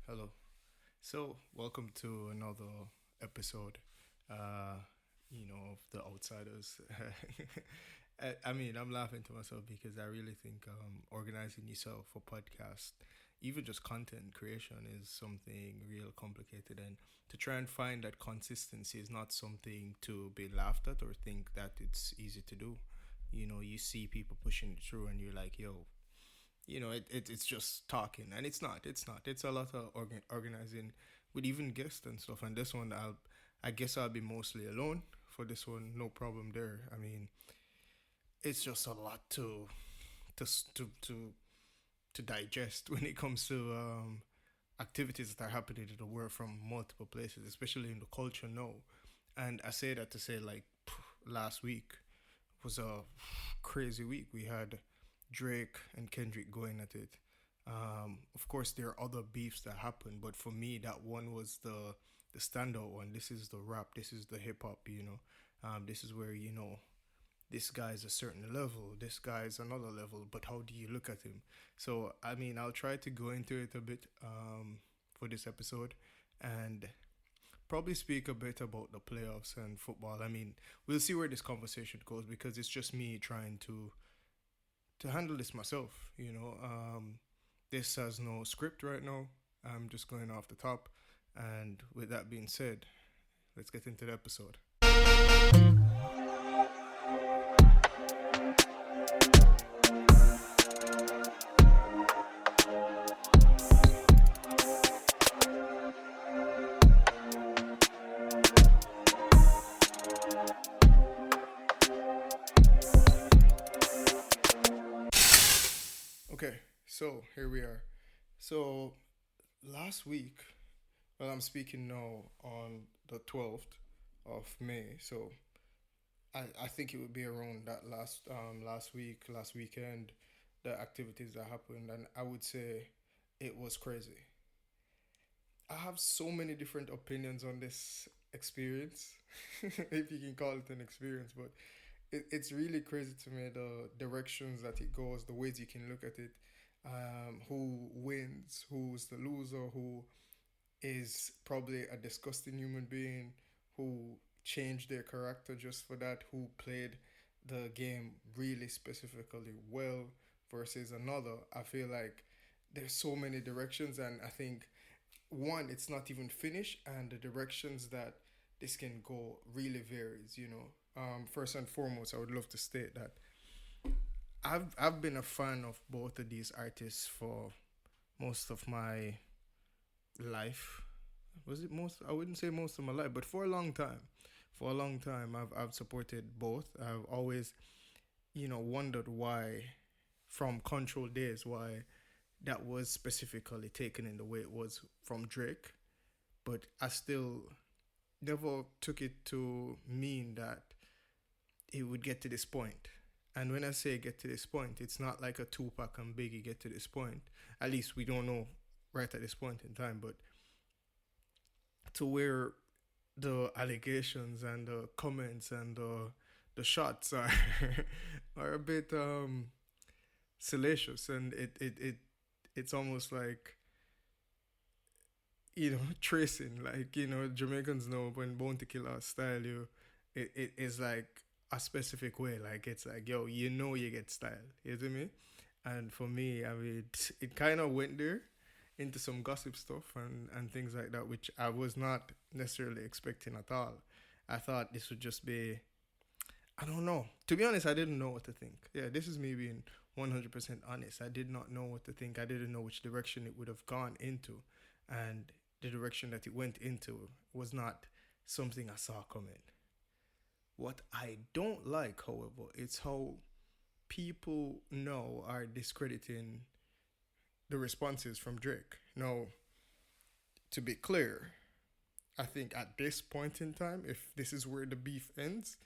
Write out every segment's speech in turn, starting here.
Hello. So, welcome to another episode, uh, of The Outsiders. I'm laughing to myself because I really think organizing yourself for podcast, even just content creation, is something real complicated. And to try and find that consistency is not something to be laughed at or think that it's easy to do. You see people pushing it through, and you're like, yo, it's just talking, and it's not it's a lot of organizing with even guests and stuff. And this one, I guess I'll be mostly alone for this one. No problem there. I mean, it's just a lot to to digest when it comes to activities that are happening in the world from multiple places, especially in the culture now. And I say that to say, like, last week was a crazy week. We had Drake and Kendrick going at it. Of course, there are other beefs that happen, but for me, that one was the standout one. This is the rap. This is the hip hop. This is where this guy's a certain level. This guy's another level. But how do you look at him? So I mean, I'll try to go into it a bit for this episode, and probably speak a bit about the playoffs and football. I mean, we'll see where this conversation goes because it's just me trying to handle this myself. This has no script right now. I'm just going off the top. And with that being said, let's get into the episode. Okay, so here we are. So last week, well, I'm speaking now on the 12th of May. So I think it would be around that last week, last weekend, the activities that happened, and I would say it was crazy. I have so many different opinions on this experience, if you can call it an experience, but it's really crazy to me the directions that it goes, the ways you can look at it, who wins, who's the loser, who is probably a disgusting human being, who changed their character just for that, who played the game really specifically well versus another. I feel like there's so many directions, and I think one, it's not even finished, and the directions that this can go really varies. First and foremost, I would love to state that I've been a fan of both of these artists for most of my life. Was it most? I wouldn't say most of my life, but for a long time. For a long time, I've supported both. I've always, wondered why, from Control days, why that was specifically taken in the way it was from Drake. But I still never took it to mean that it would get to this point. And when I say get to this point, it's not like a Tupac and Biggie get to this point. At least we don't know right at this point in time. But to where the allegations and the comments and the shots are are a bit salacious, and it's almost like tracing, like Jamaicans know when Bounty Killer style you, it is like a specific way, like it's like, yo, you get style, you see me. And for me, I mean, it kind of went there into some gossip stuff and things like that, which I was not necessarily expecting at all. I thought this would just be, I don't know. To be honest, I didn't know what to think. Yeah, this is me being 100% honest. I did not know what to think. I didn't know which direction it would have gone into. And the direction that it went into was not something I saw coming. What I don't like, however, is how people now are discrediting the responses from Drake. Now, to be clear, I think at this point in time, if this is where the beef ends,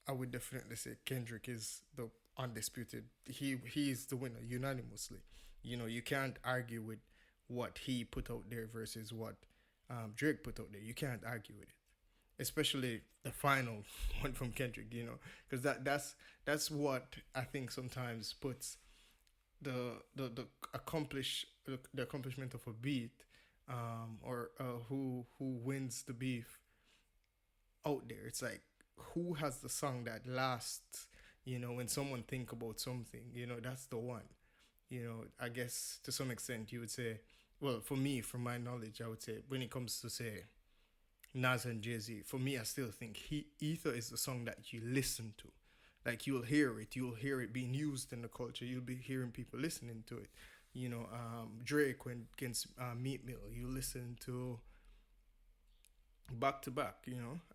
I would definitely say Kendrick is the undisputed. He is the winner unanimously. You can't argue with what he put out there versus what Drake put out there. You can't argue with it, especially the final one from Kendrick. Because that's what I think sometimes puts the accomplishment of a beat or who wins the beef out there. It's like who has the song that lasts. When someone think about something, that's the one. I guess to some extent you would say, well, for me, from my knowledge, I would say when it comes to say Nas and Jay Z, for me, I still think Ether is the song that you listen to. Like you'll hear it being used in the culture. You'll be hearing people listening to it. Drake when against Meat Mill, you listen to back to back.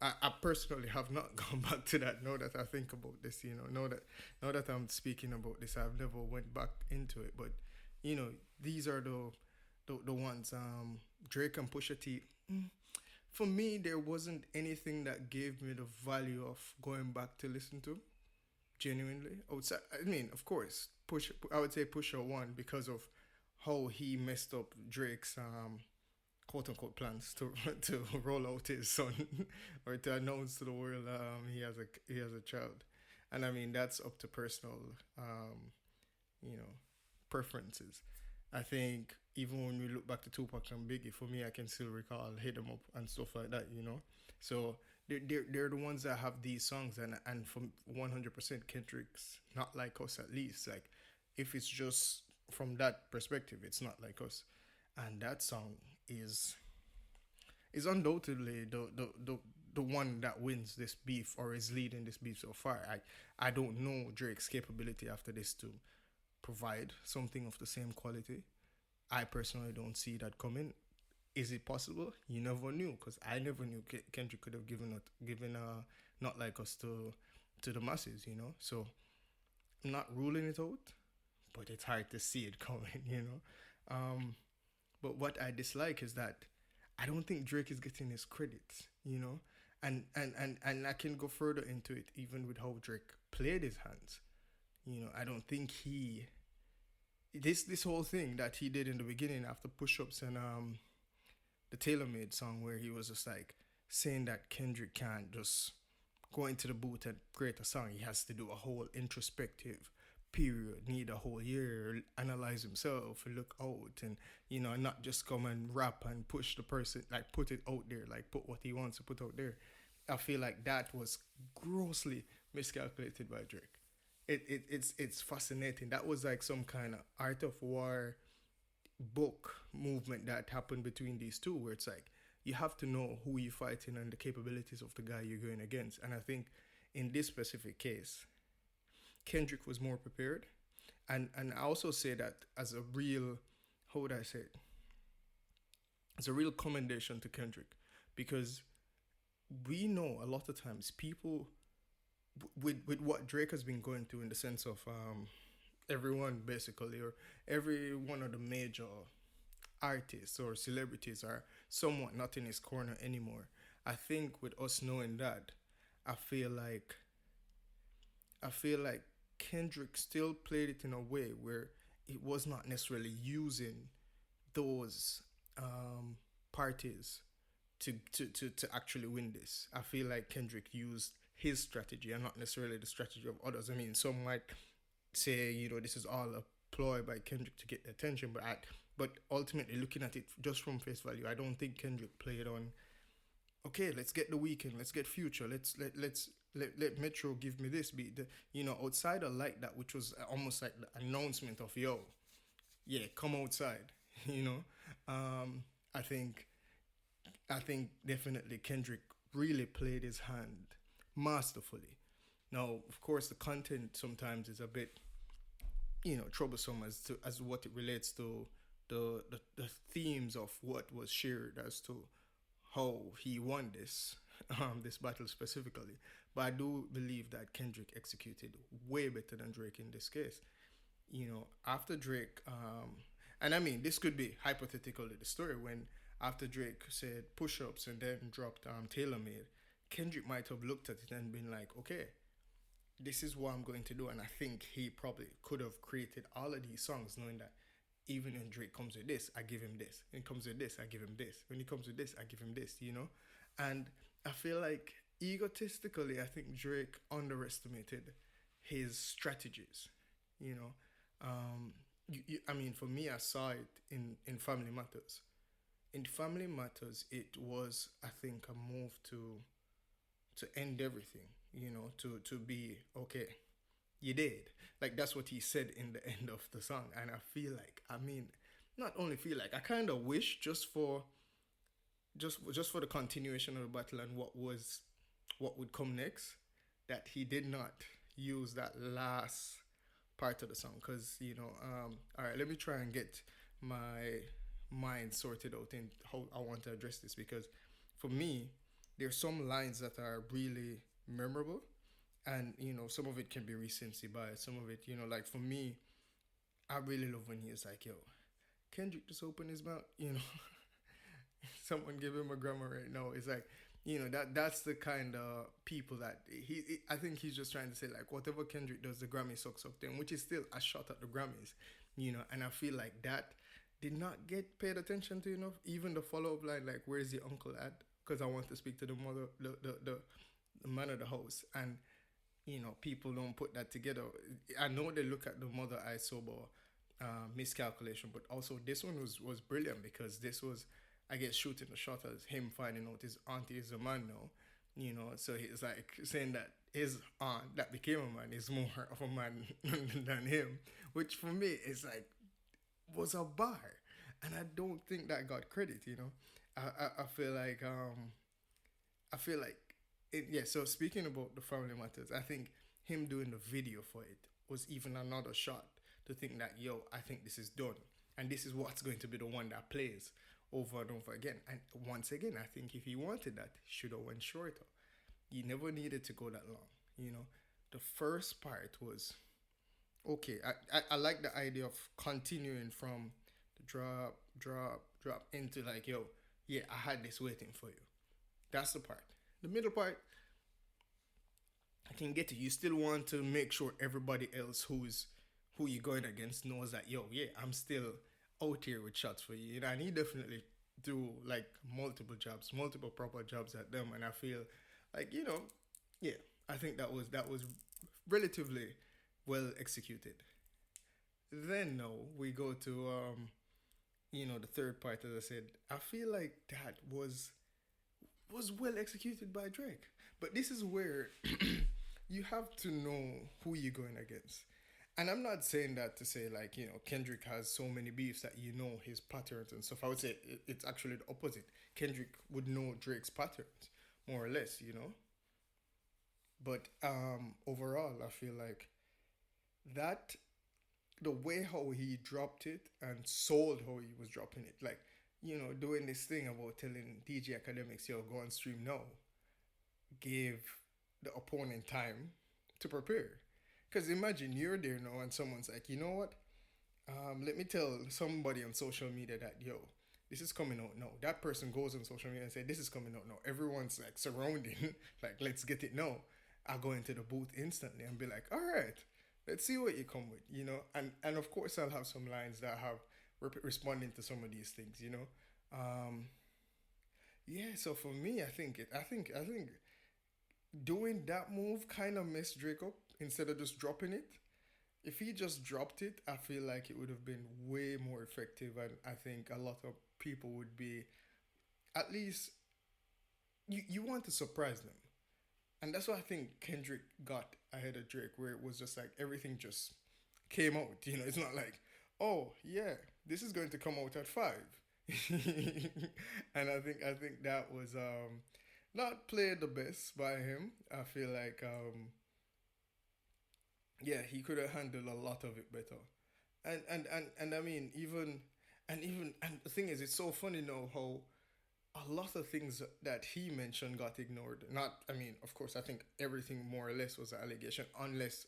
I personally have not gone back to that. Now that I think about this, now that I'm speaking about this, I've never went back into it. But you know, these are the ones. Drake and Pusha T. For me, there wasn't anything that gave me the value of going back to listen to. Genuinely, outside. I mean, of course, push. I would say Pusha won because of how he messed up Drake's quote unquote plans to to roll out his son or to announce to the world he has a child, and I mean that's up to personal you know preferences. I think even when we look back to Tupac and Biggie, for me, I can still recall Hit 'Em Up and stuff like that. So they're the ones that have these songs, and from 100% Kendrick's Not Like Us, at least. Like, if it's just from that perspective, it's Not Like Us. And that song is undoubtedly the one that wins this beef or is leading this beef so far. I don't know Drake's capability after this to provide something of the same quality. I personally don't see that coming. Is it possible? You never knew, because I never knew Kendrick could have given Not Like Us to the masses. So I'm not ruling it out, but it's hard to see it coming. Um, but what I dislike is that I don't think Drake is getting his credits. And I can go further into it even with how Drake played his hands. I don't think he this whole thing that he did in the beginning after push-ups and the Taylor Made song, where he was just like saying that Kendrick can't just go into the booth and create a song. He has to do a whole introspective period, need a whole year, analyze himself, look out, and not just come and rap and push the person, like put it out there, like put what he wants to put out there. I feel like that was grossly miscalculated by Drake. It's fascinating. That was like some kind of art of war book movement that happened between these two, where it's like you have to know who you're fighting and the capabilities of the guy you're going against. And I think in this specific case, Kendrick was more prepared. And I also say that as a real, how would I say it? As a real commendation to Kendrick, because we know a lot of times people with what Drake has been going through, in the sense of everyone basically, or every one of the major artists or celebrities are somewhat not in his corner anymore. I think with us knowing that, I feel like I feel like Kendrick still played it in a way where it was not necessarily using those parties to actually win this. I feel like Kendrick used his strategy and not necessarily the strategy of others. I mean, some might say, this is all a ploy by Kendrick to get attention, but ultimately, looking at it just from face value, I don't think Kendrick played on, okay, let's get the weekend, let's get Future, let Metro give me this beat. Outside of like that, which was almost like the announcement of, yo, yeah, come outside. you know. I think definitely Kendrick really played his hand masterfully. Now, of course, the content sometimes is a bit, troublesome as what it relates to the themes of what was shared as to how he won this battle specifically. But I do believe that Kendrick executed way better than Drake in this case. After Drake, and I mean, this could be hypothetically the story, when after Drake said push ups and then dropped Taylor Made, Kendrick might have looked at it and been like, okay, this is what I'm going to do. And I think he probably could have created all of these songs knowing that even when Drake comes with this, I give him this. When he comes with this, I give him this. When he comes with this, I give him this. And I feel like egotistically, I think Drake underestimated his strategies. You know, I mean, for me, I saw it in Family Matters. in Family Matters, it was, I think, a move to end everything. To be okay. You did. Like that's what he said in the end of the song, and I feel like, I mean, not only feel like, I kind of wish just for the continuation of the battle and what would come next, that he did not use that last part of the song, because all right, let me try and get my mind sorted out in how I want to address this, because for me there's some lines that are really memorable, and some of it can be recency bias, some of it, like for me, I really love when he is like, yo, Kendrick just opened his mouth, someone give him a grammar right now. It's like, that's the kind of people that I think he's just trying to say, like, whatever Kendrick does, the Grammy sucks up to him, which is still a shot at the Grammys, and I feel like that did not get paid attention to enough. Even the follow up line, like, where's the uncle at? Because I want to speak to the mother, the man of the house, and people don't put that together. I know they look at the mother eye sober miscalculation, but also this one was brilliant, because this was, I guess, shooting the shot as him finding out his auntie is a man now. So he's like saying that his aunt that became a man is more of a man than him, which for me is like, was a bar, and I don't think that got credit. I feel like yeah. So speaking about the Family Matters, I think him doing the video for it was even another shot to think that, yo, I think this is done, and this is what's going to be the one that plays over and over again. And once again, I think if he wanted that, he should have went shorter. He never needed to go that long. The first part was okay. I like the idea of continuing from the drop into, like, yo, yeah, I had this waiting for you. That's the part. The middle part, I can get to. You still want to make sure everybody else who you're going against knows that, yo, yeah, I'm still out here with shots for you. And he definitely do like multiple proper jobs at them, and I feel like, yeah, I think that was relatively well executed. Then no, we go to the third part. As I said, I feel like that was well executed by Drake. But this is where you have to know who you're going against. And I'm not saying that to say, like, Kendrick has so many beefs that his patterns and stuff. I would say it's actually the opposite. Kendrick would know Drake's patterns, more or less. But overall, I feel like that, the way how he dropped it and sold how he was dropping it, like, doing this thing about telling DJ Academics, yo, go and stream now, gave the opponent time to prepare. Because imagine you're there now and someone's like, you know what? Let me tell somebody on social media that, yo, this is coming out now. That person goes on social media and say, this is coming out now. Everyone's like surrounding, like, let's get it now. I'll go into the booth instantly and be like, all right, let's see what you come with. And of course I'll have some lines that have responding to some of these things. Yeah, so for me, I think doing that move kind of messed Drake up instead of just dropping it. If he just dropped it, I feel like it would have been way more effective, and I think a lot of people would be, at least, you want to surprise them. And that's what I think Kendrick got ahead of Drake, where it was just like everything just came out. It's not like, oh yeah, this is going to come out at 5. And I think that was not played the best by him. I feel like yeah, he could have handled a lot of it better. And I mean, even the thing is, it's so funny now how a lot of things that he mentioned got ignored. Not, I mean, of course, I think everything more or less was an allegation, unless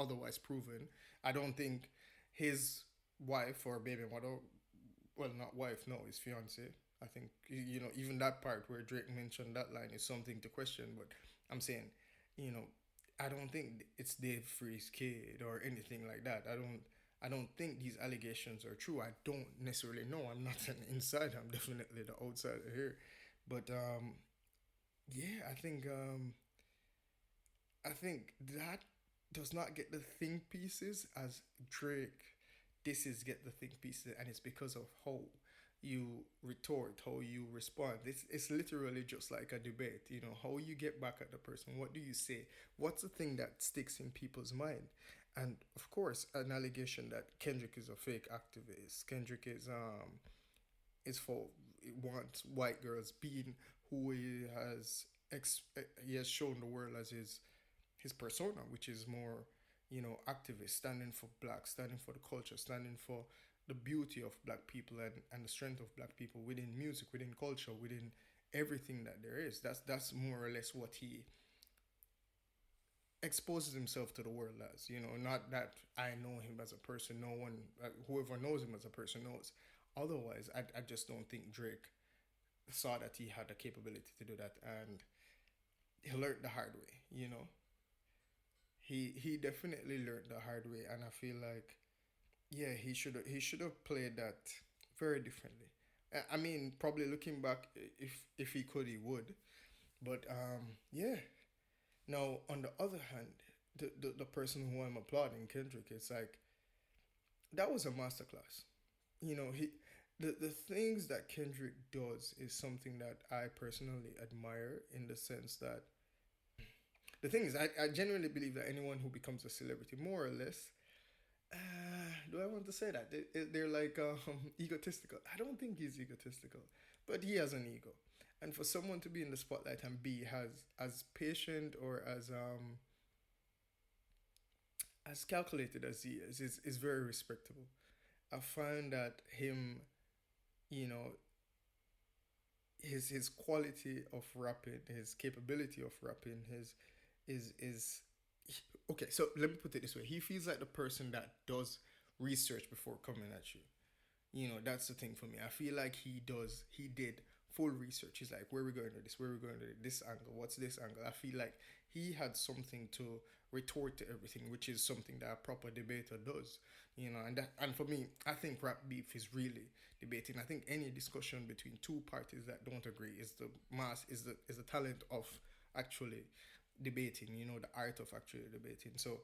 otherwise proven. I don't think his wife or baby mother, well, not wife, no, his fiance. I think, even that part where Drake mentioned that line is something to question. But I'm saying, you know, I don't think it's Dave Free's kid or anything like that. I don't think these allegations are true. I don't necessarily know. I'm not an insider. I'm definitely the outsider here. But yeah, I think that does not get the think pieces as Drake. This is get the think pieces, and it's because of how, you retort, how you respond. It's literally just like a debate, how you get back at the person. What do you say? What's the thing that sticks in people's mind? And of course, an allegation that Kendrick is a fake activist. Kendrick is for wants white girls being who he has shown the world as his persona, which is more, activist, standing for black, standing for the culture, standing for the beauty of black people and the strength of black people within music, within culture, within everything that there is. That's more or less what he exposes himself to the world as. Not that I know him as a person. No one, whoever knows him as a person knows. Otherwise, I just don't think Drake saw that he had the capability to do that, and he learned the hard way. He definitely learned the hard way, and I feel like, yeah, he should have played that very differently. I mean, probably looking back, if he could, he would. But yeah. Now, on the other hand, the person who I'm applauding, Kendrick, it's like that was a masterclass. He the things that Kendrick does is something that I personally admire, in the sense that the thing is, I genuinely believe that anyone who becomes a celebrity, more or less, do I want to say that they're like egotistical? I don't think he's egotistical, but he has an ego, and for someone to be in the spotlight and be has as patient or as calculated as he is very respectable. I find that him, you know, his quality of rapping, his capability of rapping, his is okay. So let me put it this way: he feels like the person that does research before coming at you. That's the thing for me. I feel like he did full research. He's like, where are we going to this? Where are we going to this angle? What's this angle? I feel like he had something to retort to everything, which is something that a proper debater does. And for me, I think rap beef is really debating. I think any discussion between two parties that don't agree is the talent of actually debating. The art of actually debating. So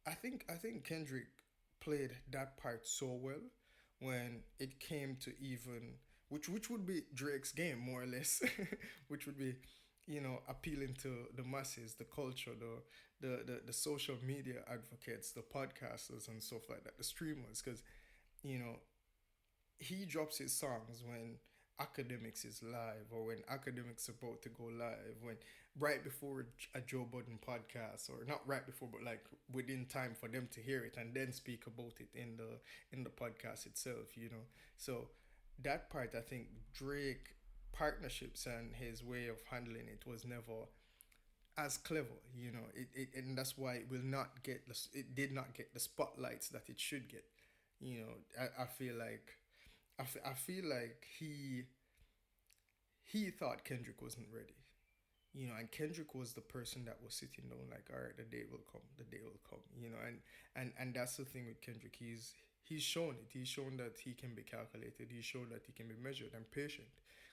I think Kendrick played that part so well when it came to even which would be Drake's game, more or less, which would be, appealing to the masses, the culture, the social media advocates, the podcasters and stuff like that, the streamers, because you know he drops his songs when academics is live, or when academics about to go live, when right before a Joe Budden podcast, or not right before, but like within time for them to hear it and then speak about it in the podcast itself. So that part, I think Drake partnerships and his way of handling it was never as clever. And that's why it did not get the spotlights that it should get. I feel like I feel like he thought Kendrick wasn't ready. And Kendrick was the person that was sitting down like, all right, the day will come, the day will come. And that's the thing with Kendrick. He's shown it. He's shown that he can be calculated. He's shown that he can be measured and patient.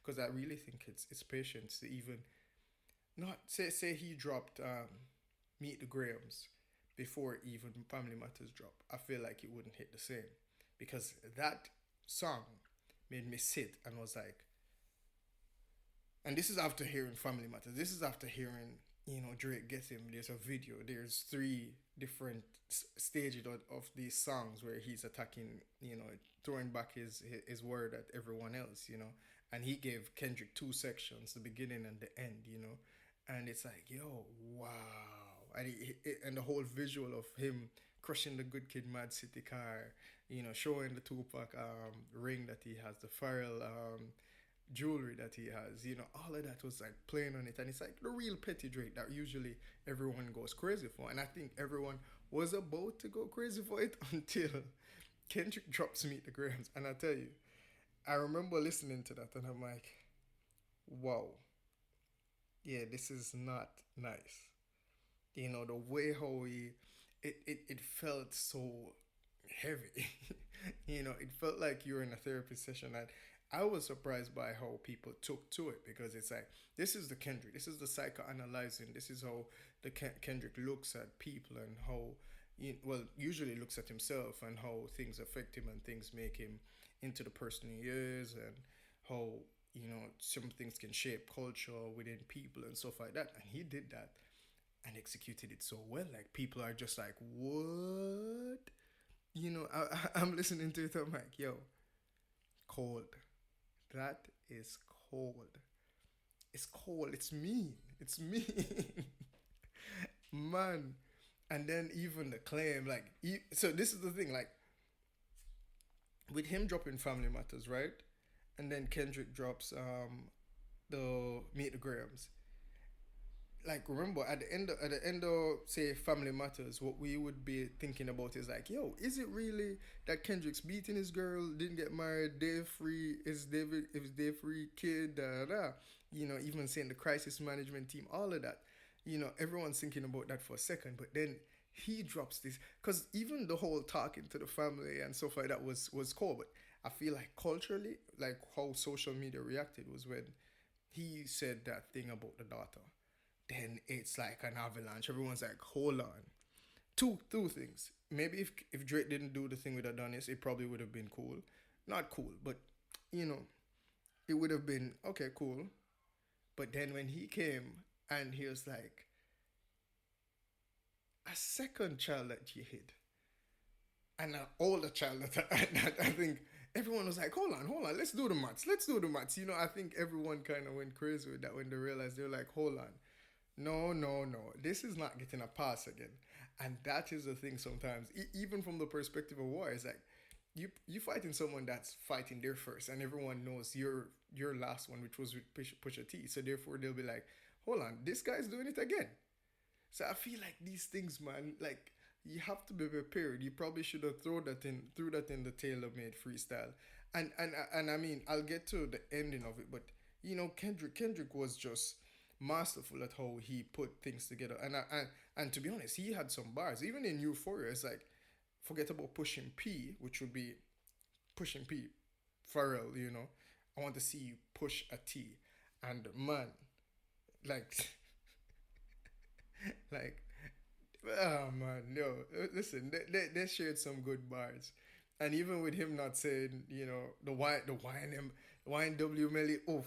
Because I really think it's patience to even not say he dropped Meet the Grahams before even Family Matters dropped. I feel like it wouldn't hit the same, because that song made me sit and was like, and this is after hearing Family Matters. This is after hearing, Drake Get Him. There's a video. There's three different stages of these songs where he's attacking, throwing back his word at everyone else, And he gave Kendrick two sections, the beginning and the end. And it's like, yo, wow. And and the whole visual of him crushing the Good Kid, Mad City car, showing the Tupac ring that he has, the Pharrell jewelry that he has, all of that was like playing on it. And it's like the real petty Drake that usually everyone goes crazy for. And I think everyone was about to go crazy for it until Kendrick drops Meet the Grahams. And I tell you, I remember listening to that and I'm like, wow, yeah, this is not nice. The way how it felt so heavy. It felt like you were in a therapy session. And I was surprised by how people took to it, because it's like, this is the Kendrick, this is the psychoanalyzing, this is how the Kendrick looks at people, and how, usually looks at himself, and how things affect him and things make him into the person he is. how some things can shape culture within people and stuff like that. And he did that and executed it so well. Like people are just like, what? I'm listening to it. I'm like, yo, cold. That is cold. It's cold. It's mean. It's mean, man. And then even the claim, like, so this is the thing, like, with him dropping Family Matters, right? And then Kendrick drops the Meet the Grahams. Like, remember at the end of say Family Matters, what we would be thinking about is like, yo, is it really that Kendrick's beating his girl, didn't get married, Dave free, is Dave free kid, da da da. Even saying the crisis management team, all of that. Everyone's thinking about that for a second, but then he drops this because even the whole talking to the family and stuff like that was cool. But I feel like culturally, like how social media reacted was when he said that thing about the daughter. Then it's like an avalanche. Everyone's like, hold on. Two things. Maybe if Drake didn't do the thing with Adonis, it probably would have been cool. Not cool, but you know, it would have been okay, cool. But then when he came and he was like, a second child that you hid, and an older child that I think everyone was like, hold on, let's do the maths. I think everyone kind of went crazy with that when they realized they were like, hold on, no, no, no, this is not getting a pass again. And that is the thing sometimes, even from the perspective of war, it's like you fighting someone that's fighting their first, and everyone knows your last one, which was with Pusha T. So therefore they'll be like, hold on, this guy's doing it again. So I feel like these things, man, like you have to be prepared. You probably should have threw that in the tailor made freestyle. And I mean, I'll get to the ending of it, but Kendrick was just masterful at how he put things together. And to be honest, he had some bars. Even in Euphoria, it's like forget about pushing P, which would be pushing P, Pharrell. I want to see you push a T, and man, like like oh man, no. Listen, they shared some good bars, and even with him not saying, the YNW Melly, oof,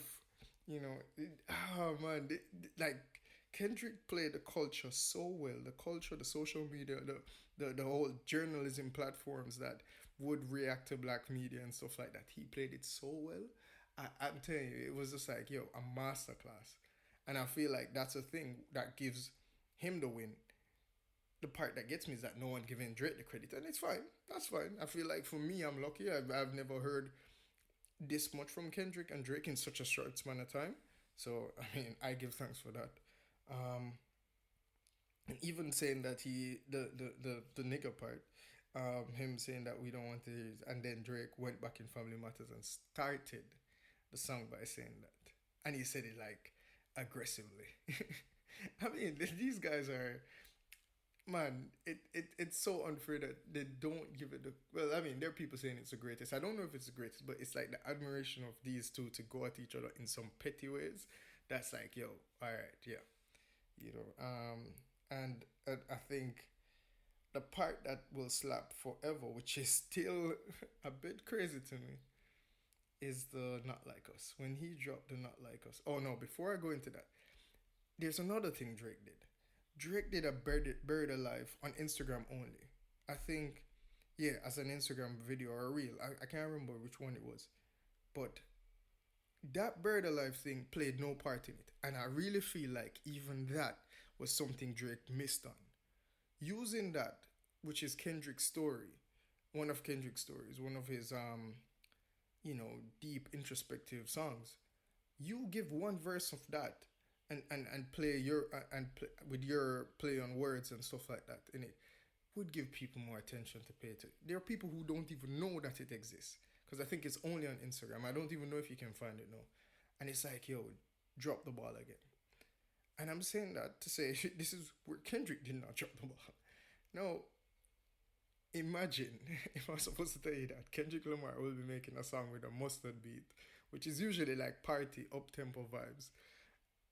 oh man, like Kendrick played the culture so well. The culture, the social media, the whole journalism platforms that would react to black media and stuff like that. He played it so well. I'm telling you, it was just like, yo, a masterclass. And I feel like that's a thing that gives him the win. The part that gets me is that no one giving Drake the credit, and it's fine. That's fine. I feel like for me, I'm lucky. I've never heard this much from Kendrick and Drake in such a short span of time. So I mean, I give thanks for that. Um, and even saying that the nigger part, him saying that we don't want to, and then Drake went back in Family Matters and started the song by saying that, and he said it like aggressively. I mean, these guys are, man, it's so unfair that they don't give it the, well, I mean, there are people saying it's the greatest. I don't know if it's the greatest, but it's like the admiration of these two to go at each other in some petty ways. That's like, yo, all right, yeah, and I think the part that will slap forever, which is still a bit crazy to me, is the Not Like Us. When he dropped the Not Like Us. Oh no, before I go into that, there's another thing Drake did. Drake did a Buried Alive on Instagram only. I think, yeah, as an Instagram video or a reel. I can't remember which one it was. But that Buried Alive thing played no part in it. And I really feel like even that was something Drake missed on. Using that, which is Kendrick's story, one of Kendrick's stories, one of his deep introspective songs. You give one verse of that and play your and play, with your play on words and stuff like that in it would give people more attention to pay to. There are people who don't even know that it exists because I think it's only on Instagram. I don't even know if you can find it now, and it's like, yo, drop the ball again. And I'm saying that to say this is where Kendrick did not drop the ball. No, imagine if I was supposed to tell you that Kendrick Lamar will be making a song with a mustard beat, which is usually like party up tempo vibes,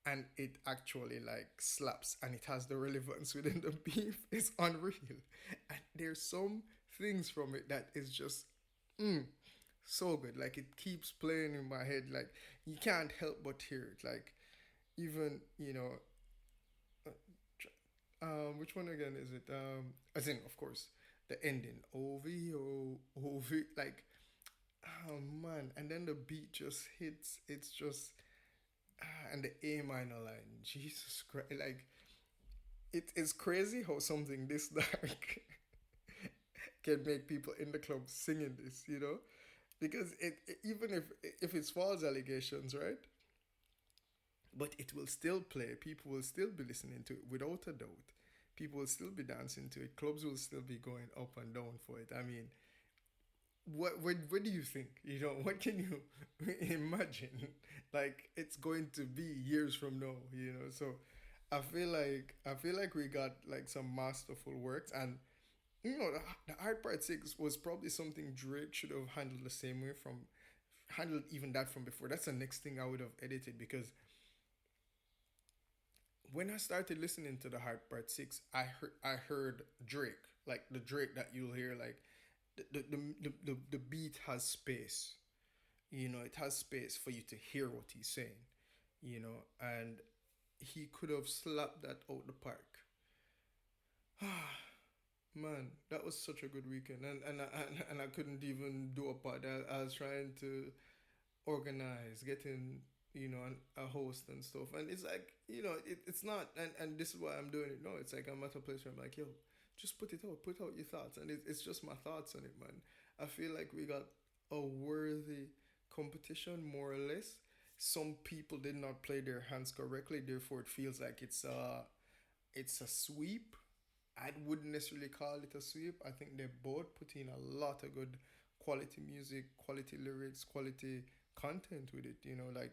and it actually like slaps and it has the relevance within the beef. It's unreal, and there's some things from it that is just mm, So good. Like it keeps playing in my head. Like you can't help but hear it. Like even which one again is it? As in, of course, the ending. OVO, OV. Like, oh man. And then the beat just hits. It's just, and the A minor line. Jesus Christ. Like, it's crazy how something this dark can make people in the club singing this, Because even if it's false allegations, right? But it will still play. People will still be listening to it without a doubt. People will still be dancing to it. Clubs will still be going up and down for it. I mean, what do you think? What can you imagine? Like it's going to be years from now. So I feel like we got like some masterful works, and the Hard Part 6 was probably something Drake should have handled the same way from handled even that from before. That's the next thing I would have edited, because when I started listening to the Hard Part 6, I heard Drake, like the Drake that you'll hear, like the beat has space. It has space for you to hear what he's saying. And he could have slapped that out the park. Man, that was such a good weekend, and I couldn't even do a part. I was trying to organize, getting a host and stuff, and it's like it's not, and this is why I'm doing it. No, it's like I'm at a place where I'm like, yo, just put out your thoughts, and it's just my thoughts on it, man. I feel like we got a worthy competition, more or less. Some people did not play their hands correctly, therefore it feels like it's a sweep. I wouldn't necessarily call it a sweep. I think they both put in a lot of good quality music, quality lyrics, quality content with it. Like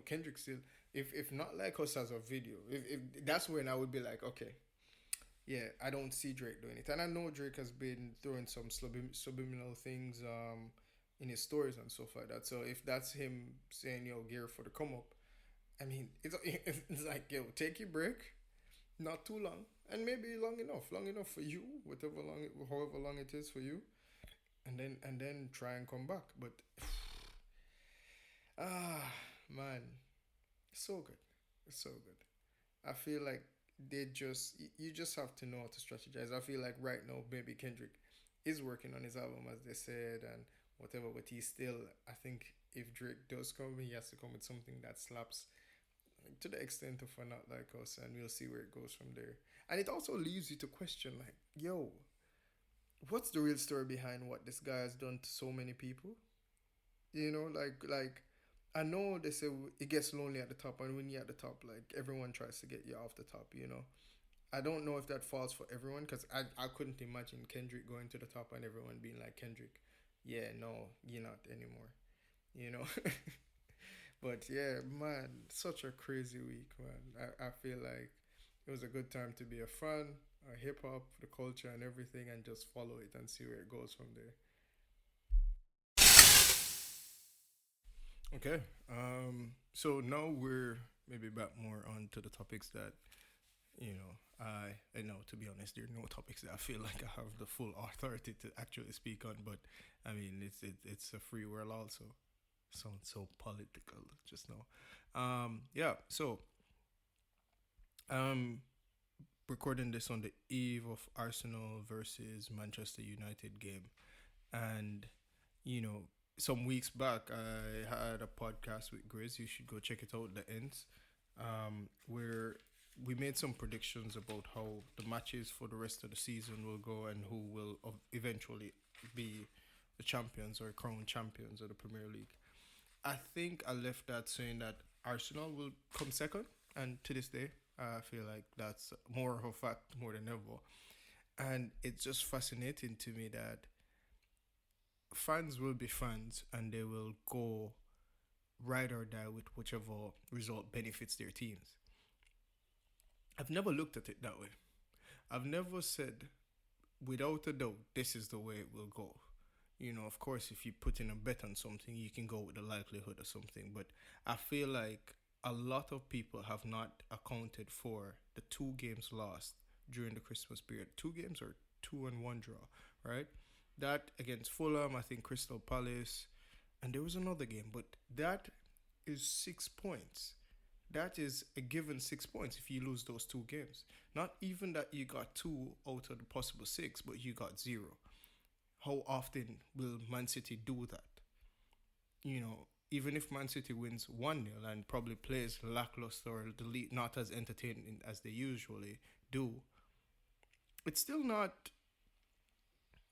Kendrick still. If not like us as a video, if that's when I would be like, okay, yeah, I don't see Drake doing it, and I know Drake has been throwing some subliminal things in his stories and stuff like that. So if that's him saying, "Yo, gear for the come up," I mean, it's like, yo, take your break, not too long, and maybe long enough for you, however long it is for you, and then try and come back. But ah, man, so good, it's so good. I feel like you just have to know how to strategize. I feel like right now maybe Kendrick is working on his album, as they said, and whatever, but he's still, I think if Drake does come, he has to come with something that slaps, like, to the extent of a not like us, and we'll see where it goes from there. And it also leaves you to question, like, yo, what's the real story behind what this guy has done to so many people? Like I know they say it gets lonely at the top, and when you're at the top, like everyone tries to get you off the top. I don't know if that falls for everyone, because I couldn't imagine Kendrick going to the top and everyone being like, Kendrick, yeah, no, you're not anymore. You know. But yeah, man, such a crazy week, man. I feel like it was a good time to be a fan, a hip hop, the culture and everything, and just follow it and see where it goes from there. Okay. So now we're maybe back more on to the topics that I know, to be honest, there are no topics that I feel like I have the full authority to actually speak on. But I mean, it's a free world also. Sounds so political just now. Yeah. So um, recording this on the eve of Arsenal versus Manchester United game, and you know, some weeks back I had a podcast with Grizz. You should go check it out. The ends, where we made some predictions about how the matches for the rest of the season will go and who will eventually be the champions or crowned champions of the Premier League. I think I left that saying that Arsenal will come second, and to this day, I feel like that's more of a fact more than ever. And it's just fascinating to me that fans will be fans and they will go ride or die with whichever result benefits their teams. I've never looked at it that way. I've never said, without a doubt, this is the way it will go. Of course, if you put in a bet on something, you can go with the likelihood of something. But I feel like a lot of people have not accounted for the two games lost during the Christmas period. Two games or two and one draw, right? That against Fulham, I think Crystal Palace. And there was another game, but that is 6 points. That is a given 6 points if you lose those two games. Not even that you got two out of the possible six, but you got zero. How often will Man City do that? Even if Man City wins 1-0 and probably plays lackluster or not as entertaining as they usually do, it's still not,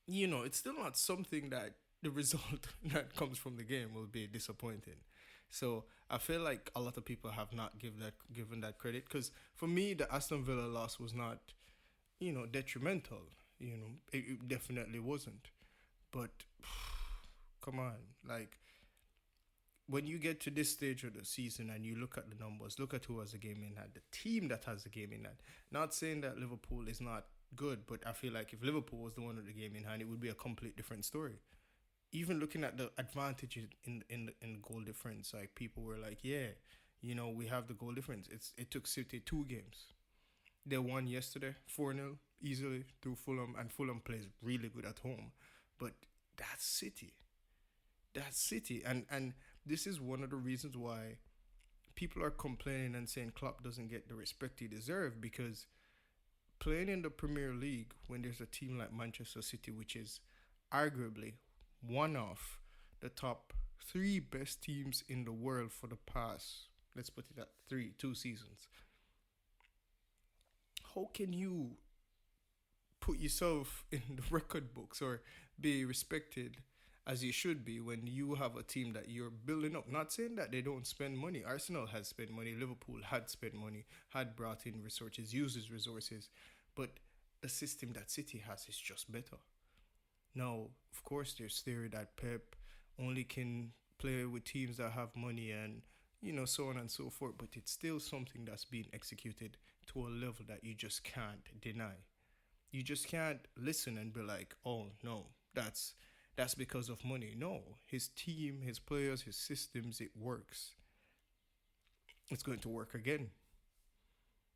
it's still not something that the result that comes from the game will be disappointing. So I feel like a lot of people have not given that credit, because for me the Aston Villa loss was not, detrimental. It definitely wasn't. But come on, like, when you get to this stage of the season and you look at the numbers, look at who has a game in hand, the team that has a game in hand. Not saying that Liverpool is not good, but I feel like if Liverpool was the one with the game in hand, it would be a complete different story. Even looking at the advantages in goal difference, like, people were like, yeah, we have the goal difference. It took City 2 games. They won yesterday 4-0 easily through Fulham, and Fulham plays really good at home. But that's City. That's City. And this is one of the reasons why people are complaining and saying Klopp doesn't get the respect he deserves, because playing in the Premier League when there's a team like Manchester City, which is arguably one of the top 3 best teams in the world for the past, let's put it at 2 seasons. How can you put yourself in the record books or be respected as you should be when you have a team that you're building up? Not saying that they don't spend money. Arsenal has spent money. Liverpool had spent money, had brought in resources, uses resources. But the system that City has is just better. Now, of course, there's theory that Pep only can play with teams that have money and, so on and so forth. But it's still something that's being executed to a level that you just can't deny. You just can't listen and be like, oh, no, that's because of money. No, his team, his players, his systems, it works. It's going to work again.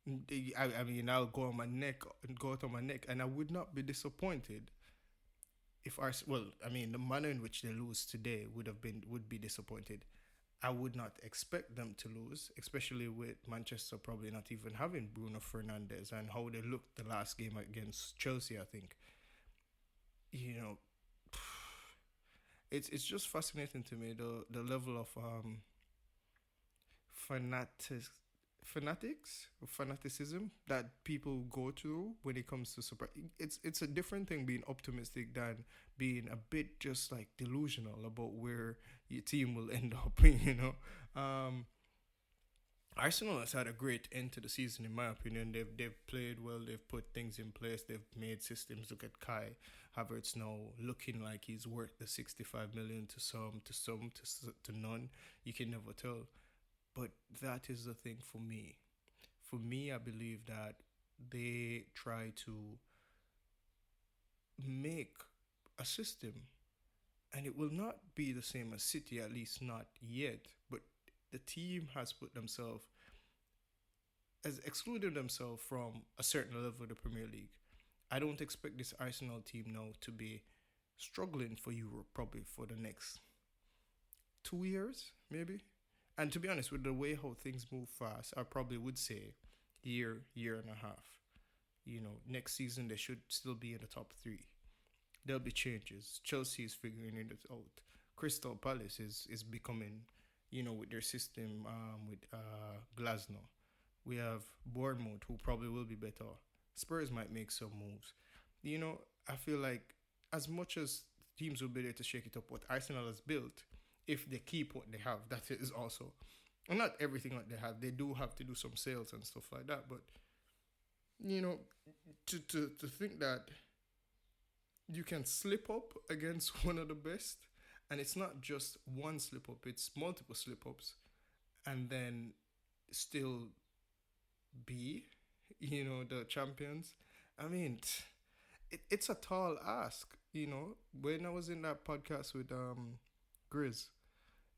I mean, I'll go on my neck and go out on my neck, and I would not be disappointed if the manner in which they lose today would be disappointed. I would not expect them to lose, especially with Manchester probably not even having Bruno Fernandes and how they looked the last game against Chelsea. I think, you know, it's just fascinating to me, the level of fanatic fanaticism that people go through when it comes to surprise. It's a different thing being optimistic than being a bit just like delusional about where your team will end up. Arsenal has had a great end to the season, in my opinion. They've played well. They've put things in place. They've made systems. Look at Kai Havertz now looking like he's worth the 65 million to some, to none. You can never tell. But that is the thing for me. For me, I believe that they try to make a system, and it will not be the same as City, at least not yet. But the team has excluded themselves from a certain level of the Premier League. I don't expect this Arsenal team now to be struggling for Europe probably for the next 2 years, maybe. And to be honest, with the way how things move fast, I probably would say year and a half. Next season they should still be in the top 3. There'll be changes. Chelsea is figuring it out. Crystal Palace is becoming, with their system, with Glasgow. We have Bournemouth, who probably will be better. Spurs might make some moves. I feel like as much as teams will be there to shake it up, what Arsenal has built, if they keep what they have, that is also, and not everything that they have. They do have to do some sales and stuff like that. But to think that you can slip up against one of the best, and it's not just one slip up; it's multiple slip ups, and then still be, the champions. I mean, it's a tall ask. When I was in that podcast with Grizz,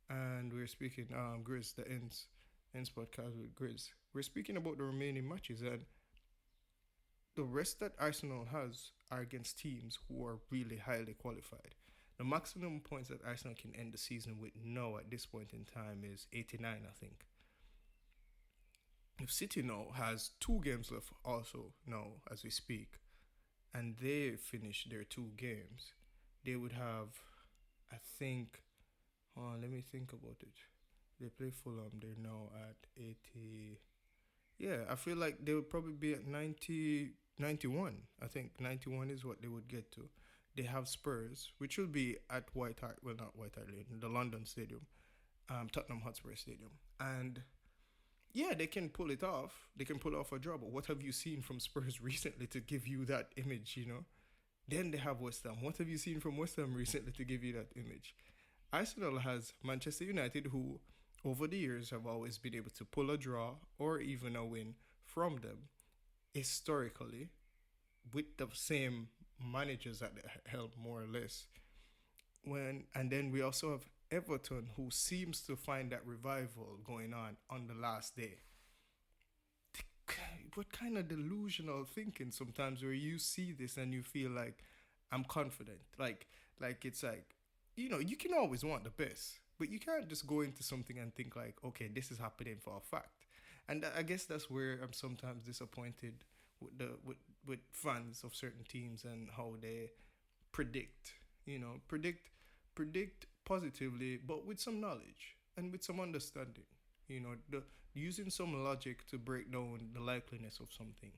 and we were speaking Grizz, the ends podcast with Grizz. We're speaking about the remaining matches, and the rest that Arsenal has are against teams who are really highly qualified. The maximum points that Arsenal can end the season with now at this point in time is 89, I think. If City now has 2 games left also now as we speak, and they finish their 2 games, they would have, I think, let me think about it. They play Fulham, they're now at 80. Yeah, I feel like they would probably be at 90, 91. I think 91 is what they would get to. They have Spurs, which will be at White Hart, well, not White Hart Lane, the London Stadium, Tottenham Hotspur Stadium. And yeah, they can pull it off. They can pull off a draw. But what have you seen from Spurs recently to give you that image, you know? Then they have West Ham. What have you seen from West Ham recently to give you that image? Arsenal has Manchester United, who over the years have always been able to pull a draw or even a win from them historically with the same managers at the helm, more or less. And then we also have Everton, who seems to find that revival going on the last day. What kind of delusional thinking sometimes where you see this and you feel like I'm confident, like it's like, you can always want the best, but you can't just go into something and think like, okay, this is happening for a fact. And I guess that's where I'm sometimes disappointed with with fans of certain teams and how they predict, predict positively, but with some knowledge and with some understanding. The using some logic to break down the likeliness of something.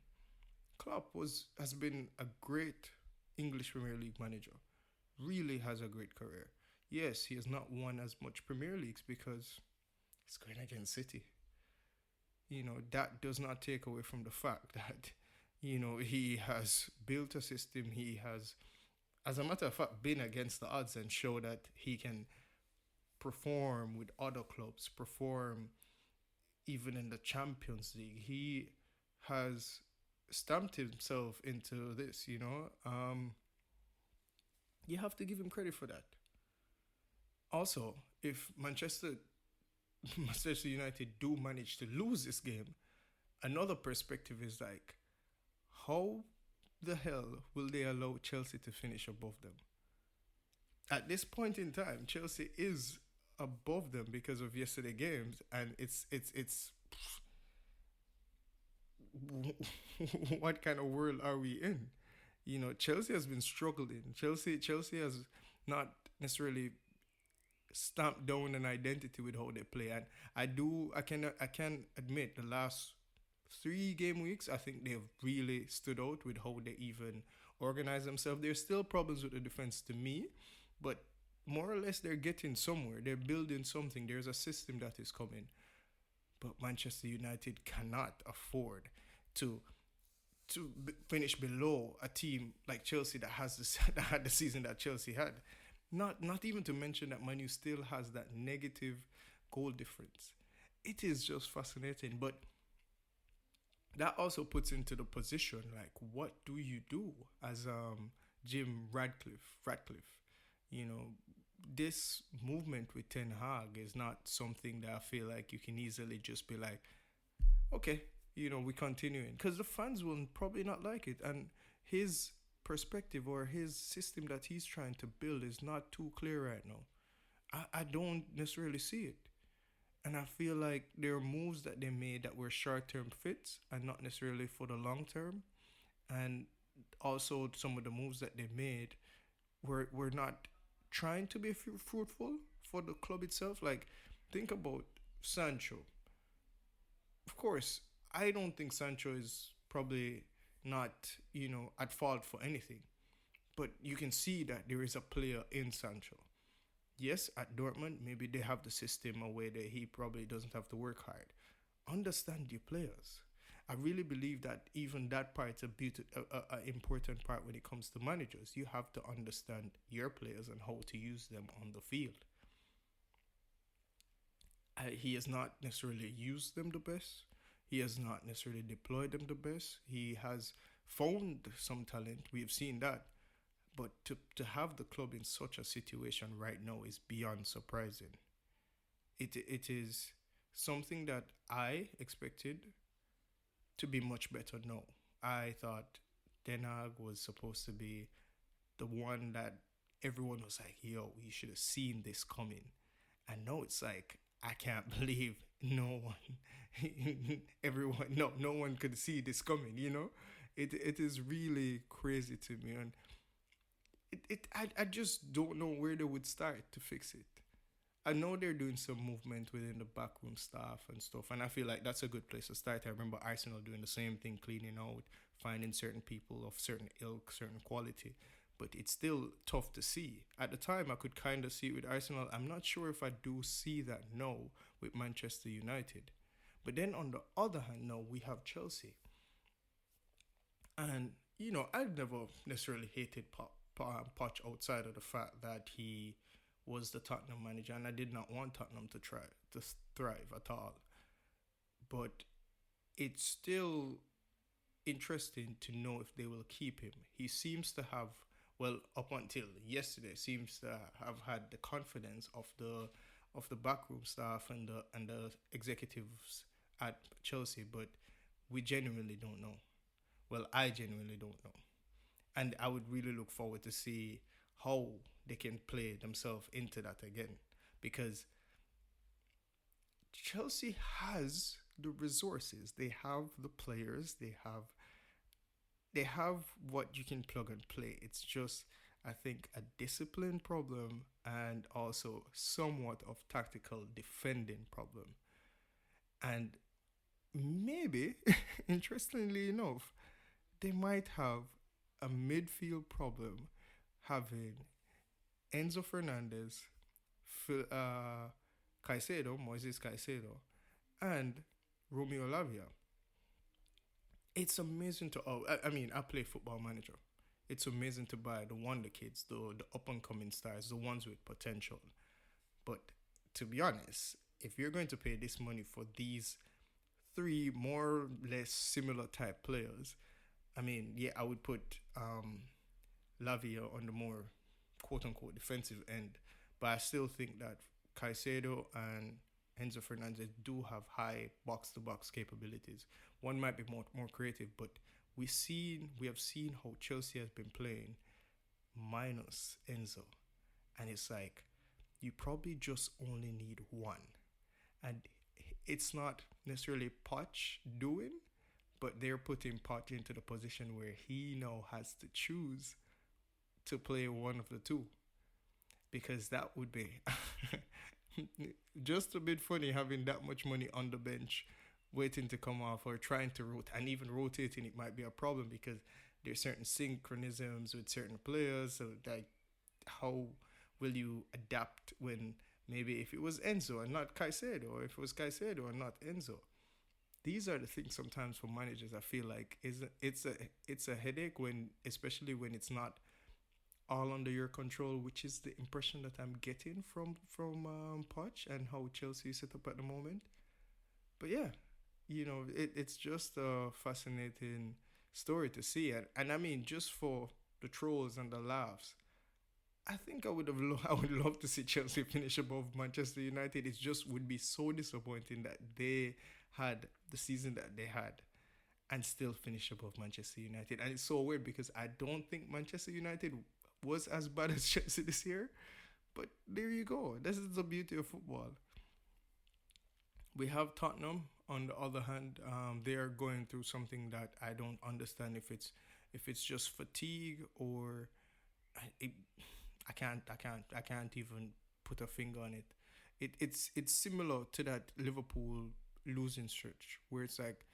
Klopp has been a great English Premier League manager. Really has a great career. Yes, he has not won as much Premier Leagues because he's going against City. That does not take away from the fact that he has built a system. He has, as a matter of fact, been against the odds and show that he can perform with other clubs, perform even in the Champions League. He has stamped himself into this, you have to give him credit for that. Also, if Manchester United do manage to lose this game, another perspective is like, how the hell will they allow Chelsea to finish above them? At this point in time, Chelsea is above them because of yesterday games, and it's what kind of world are we in? Chelsea has been struggling. Chelsea has not necessarily stamped down an identity with how they play, and I can admit the last 3 game weeks, I think they've really stood out with how they even organize themselves. There's still problems with the defense to me, but more or less they're getting somewhere. They're building something. There's a system that is coming. But Manchester United cannot afford to finish below a team like Chelsea that has that had the season that Chelsea had. Not even to mention that Manu still has that negative goal difference. It is just fascinating, but that also puts into the position like, what do you do as Jim Radcliffe? You know, this movement with Ten Hag is not something that I feel like you can easily just be like, okay, we're continuing, because the fans will probably not like it, and his perspective or his system that he's trying to build is not too clear right now. I don't necessarily see it. And I feel like there are moves that they made that were short term fits and not necessarily for the long term. And also some of the moves that they made were not trying to be fruitful for the club itself. Like, think about Sancho. Of course, I don't think Sancho is probably not, at fault for anything. But you can see that there is a player in Sancho. Yes, at Dortmund, maybe they have the system a way that he probably doesn't have to work hard. Understand your players. I really believe that even that part is a important part when it comes to managers. You have to understand your players and how to use them on the field. He has not necessarily used them the best. He has not necessarily deployed them the best. He has found some talent. We have seen that. But to have the club in such a situation right now is beyond surprising. It is something that I expected to be much better now. I thought Ten Hag was supposed to be the one that everyone was like, yo, you should have seen this coming. And now it's like, I can't believe no one, everyone, no one could see this coming, you know? It is really crazy to me. And I just don't know where they would start to fix it. I know they're doing some movement within the backroom staff and stuff, and I feel like that's a good place to start. I remember Arsenal doing the same thing, cleaning out, finding certain people of certain ilk, certain quality. But it's still tough to see. At the time, I could kind of see it with Arsenal. I'm not sure if I do see that now with Manchester United. But then on the other hand, now we have Chelsea. And, I've never necessarily hated Poch outside of the fact that he was the Tottenham manager, and I did not want Tottenham to thrive at all. But it's still interesting to know if they will keep him. He seems to have, well, up until yesterday, seems to have had the confidence of the backroom staff and the executives at Chelsea, but we genuinely don't know. Well, I genuinely don't know, and I would really look forward to see how they can play themselves into that again, because Chelsea has the resources, they have the players, they have what you can plug and play. It's just, I think, a discipline problem and also somewhat of tactical defending problem. And maybe, interestingly enough, they might have a midfield problem having Enzo Fernandez, Caicedo, Moises Caicedo, and Romeo Lavia. It's amazing to. Oh, I mean, I play Football Manager. It's amazing to buy the wonder kids, the up and coming stars, the ones with potential. But to be honest, if you're going to pay this money for these three more or less similar type players, I mean, yeah, I would put Lavia on the more quote unquote defensive end, but I still think that Caicedo and Enzo Fernandez do have high box to box capabilities. One might be more creative, but we have seen how Chelsea has been playing minus Enzo, and it's like you probably just only need one, and it's not necessarily Poch doing, but they're putting Poch into the position where he now has to choose to play one of the two, because that would be just a bit funny having that much money on the bench waiting to come off, or trying to rotate, and even rotating it might be a problem because there's certain synchronisms with certain players. So like, how will you adapt when maybe if it was Enzo and not Caicedo, or if it was Caicedo and not Enzo? These are the things sometimes for managers I feel like it's a headache, when especially when it's not all under your control, which is the impression that I'm getting from Poch and how Chelsea is set up at the moment. But yeah, it's just a fascinating story to see, and I mean, just for the trolls and the laughs, I think I would love to see Chelsea finish above Manchester United. It just would be so disappointing that they had the season that they had and still finish above Manchester United. And it's so weird because I don't think Manchester United was as bad as Chelsea this year. But there you go. This is the beauty of football. We have Tottenham on the other hand. They are going through something that I don't understand, if it's just fatigue, or it, I can't even put a finger on it. It's similar to that Liverpool losing stretch where it's like,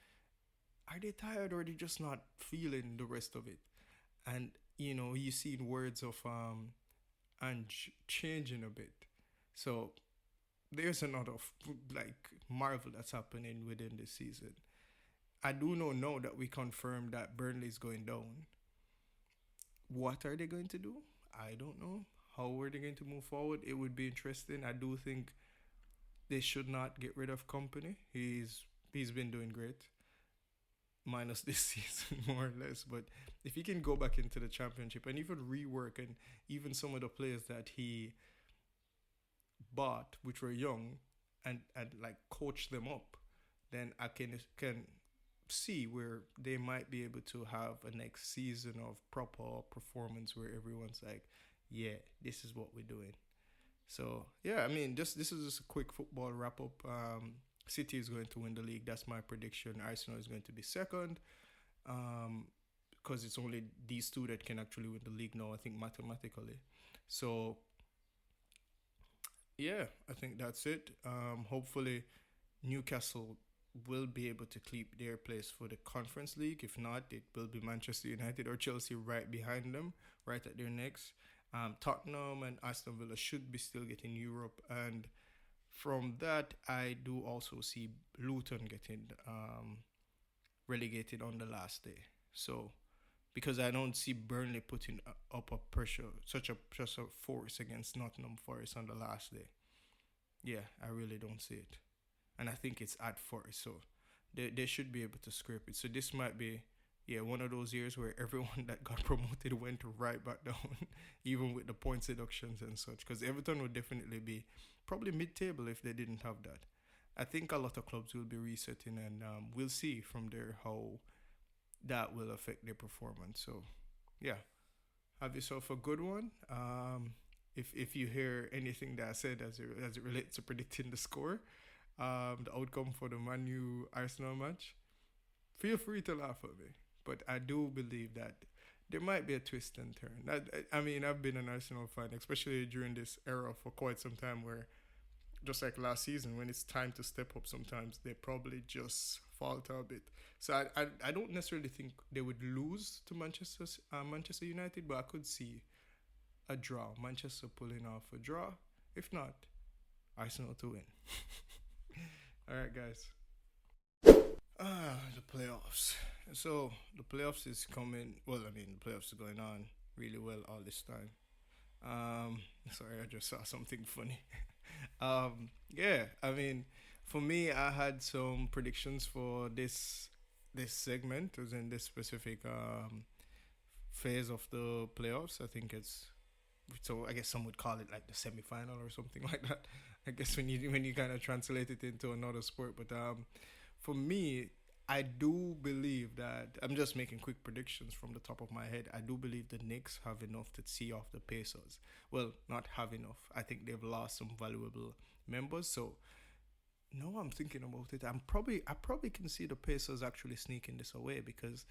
are they tired or are they just not feeling the rest of it? And you seen words of and changing a bit. So there's another like marvel that's happening within this season. I do know now that we confirmed that Burnley is going down. What are they going to do? I don't know. How are they going to move forward? It would be interesting. I do think they should not get rid of Company. He's been doing great, minus this season more or less. But if he can go back into the championship and even rework, and even some of the players that he bought, which were young, and like coach them up, then I can see where they might be able to have a next season of proper performance where everyone's like, yeah, this is what we're doing. So yeah, I mean, just this is just a quick football wrap up. City is going to win the league. That's my prediction. Arsenal is going to be second. Um, because it's only these two that can actually win the league now. I think mathematically. So yeah, I think that's it. Hopefully Newcastle will be able to keep their place for the Conference League. If not, it will be Manchester United or Chelsea right behind them, right at their necks. Tottenham and Aston Villa should be still getting Europe, and from that, I do also see Luton getting relegated on the last day. So because I don't see Burnley putting up a pressure, such a force against Nottingham Forest on the last day. Yeah, I really don't see it, and I think it's at Forest, so they should be able to scrape it. So this might be, yeah, one of those years where everyone that got promoted went right back down, even with the points deductions and such. Because Everton would definitely be probably mid-table if they didn't have that. I think a lot of clubs will be resetting, and we'll see from there how that will affect their performance. So, yeah, have yourself a good one. If you hear anything that I said as it relates to predicting the score, the outcome for the Man U Arsenal match, feel free to laugh at me. But I do believe that there might be a twist and turn. I mean, I've been an Arsenal fan, especially during this era for quite some time, where just like last season, when it's time to step up, sometimes they probably just falter a bit. So I don't necessarily think they would lose to Manchester United, but I could see a draw. Manchester pulling off a draw. If not, Arsenal to win. All right, guys. The playoffs. So the playoffs is coming. Well, I mean, the playoffs are going on really well all this time. Sorry, I just saw something funny. Yeah, I mean, for me, I had some predictions for this segment, as in this specific phase of the playoffs. I think it's so. I guess some would call it like the semi-final or something like that. I guess when you kind of translate it into another sport, but for me, I do believe that I'm just making quick predictions from the top of my head. I do believe the Knicks have enough to see off the Pacers. Well, not have enough. I think they've lost some valuable members. So now I'm thinking about it. I probably can see the Pacers actually sneaking this away because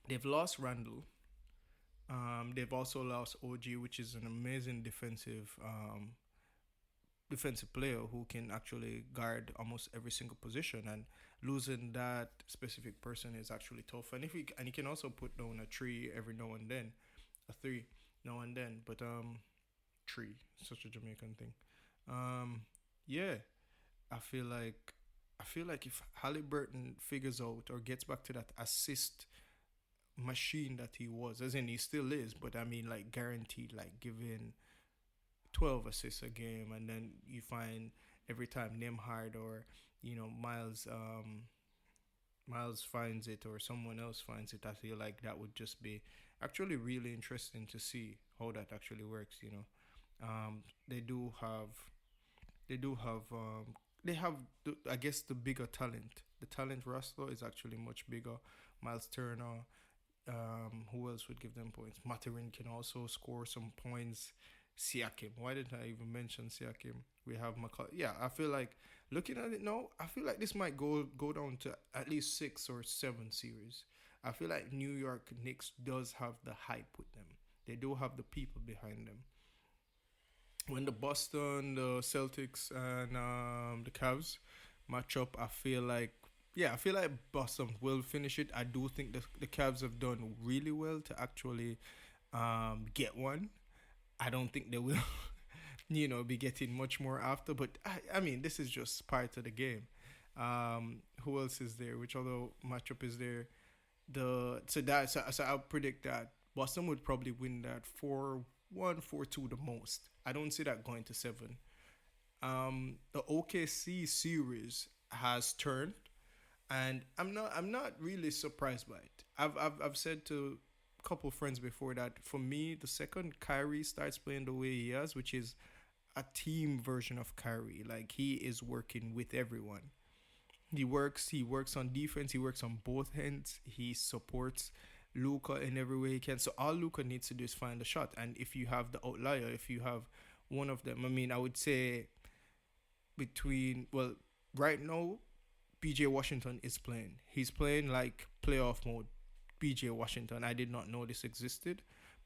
they've lost Randall. They've also lost OG, which is an amazing defensive player who can actually guard almost every single position, and losing that specific person is actually tough. And he can also put down a tree every now and then, a three now and then, but tree, such a Jamaican thing. Yeah, I feel like if Halliburton figures out or gets back to that assist machine that he was, as in he still is, but I mean like guaranteed, like giving 12 assists a game, and then you find every time Nimhard or Miles finds it or someone else finds it, I feel like that would just be actually really interesting to see how that actually works. They do have they do have they have I guess the bigger talent. The talent roster is actually much bigger. Miles Turner, who else would give them points? Materin can also score some points. Siakam. Why didn't I even mention Siakam? We have McCall. Yeah, I feel like looking at it now, I feel like this might go down to at least 6 or 7 series. I feel like New York Knicks does have the hype with them. They do have the people behind them. When the Boston, the Celtics, and the Cavs match up, I feel like Boston will finish it. I do think the Cavs have done really well to actually get one. I don't think they will, be getting much more after. But I mean, this is just part of the game. Who else is there? Which other matchup is there? So I'll predict that Boston would probably win that 4-1, 4-2 the most. I don't see that going to 7. The OKC series has turned, and I'm not really surprised by it. I've said to a couple friends before that for me, the second Kyrie starts playing the way he has, which is a team version of Kyrie, like he is working with everyone. He works on defense. He works on both ends. He supports. Luca in every way he can. So all Luca needs to do is find a shot. And if you have the outlier, if you have one of them, I mean, I would say between, well, right now, PJ Washington is playing. He's playing like playoff mode. PJ Washington. I did not know this existed.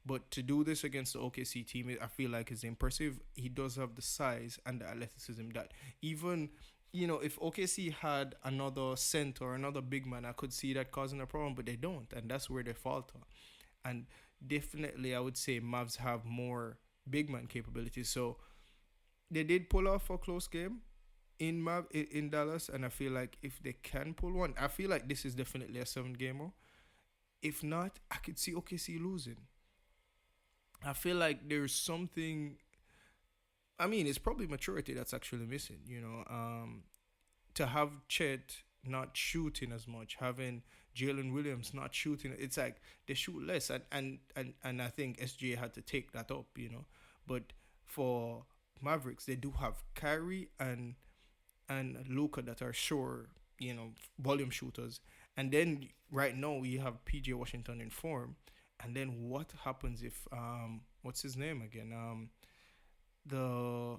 But to do this against the OKC team, I feel like is impressive. He does have the size and the athleticism that even, if OKC had another center or another big man, I could see that causing a problem, but they don't. And that's where they falter. And definitely, I would say Mavs have more big man capabilities. So they did pull off a close game in Dallas, and I feel like if they can pull one, I feel like this is definitely a 7 gamer. If not, I could see OKC losing. I feel like there's something. I mean, it's probably maturity that's actually missing. To have Chet not shooting as much, having Jalen Williams not shooting, it's like they shoot less, and I think SGA had to take that up. But for Mavericks, they do have Kyrie and Luca that are sure, volume shooters. And then right now you have PJ Washington in form. And then what happens if what's his name again? The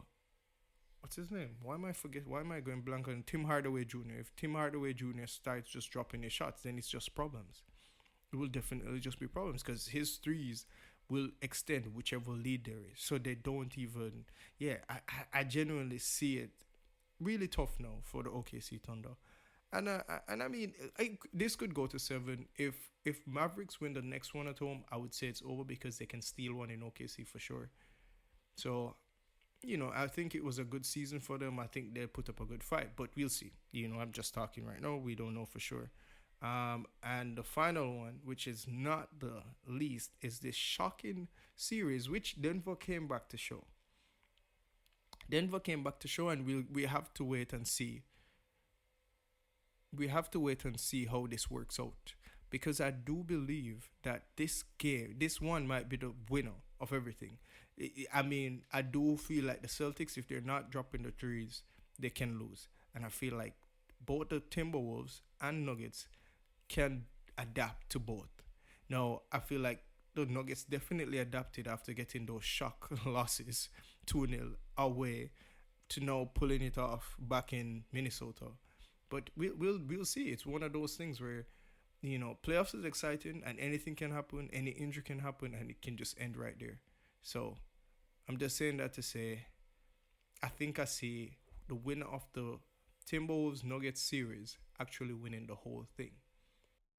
What's his name? Why am I going blank on Tim Hardaway Jr.? If Tim Hardaway Jr. starts just dropping his shots, then it's just problems. It will definitely just be problems because his threes will extend whichever lead there is. So they don't even. Yeah, I genuinely see it really tough now for the OKC Thunder. And I mean, this could go to 7. If Mavericks win the next one at home, I would say it's over because they can steal one in OKC for sure. So, I think it was a good season for them. I think they put up a good fight, but we'll see. I'm just talking right now. We don't know for sure. And the final one, which is not the least, is this shocking series, which Denver came back to show. And we have to wait and see. We have to wait and see how this works out. Because I do believe that this one might be the winner of everything. I mean, I do feel like the Celtics, if they're not dropping the threes, they can lose. And I feel like both the Timberwolves and Nuggets can adapt to both. Now, I feel like the Nuggets definitely adapted after getting those shock losses 2-0 away to now pulling it off back in Minnesota. But we'll see. It's one of those things where playoffs is exciting and anything can happen, any injury can happen, and it can just end right there. So I'm just saying that to say, I think I see the winner of the Timberwolves Nuggets series actually winning the whole thing.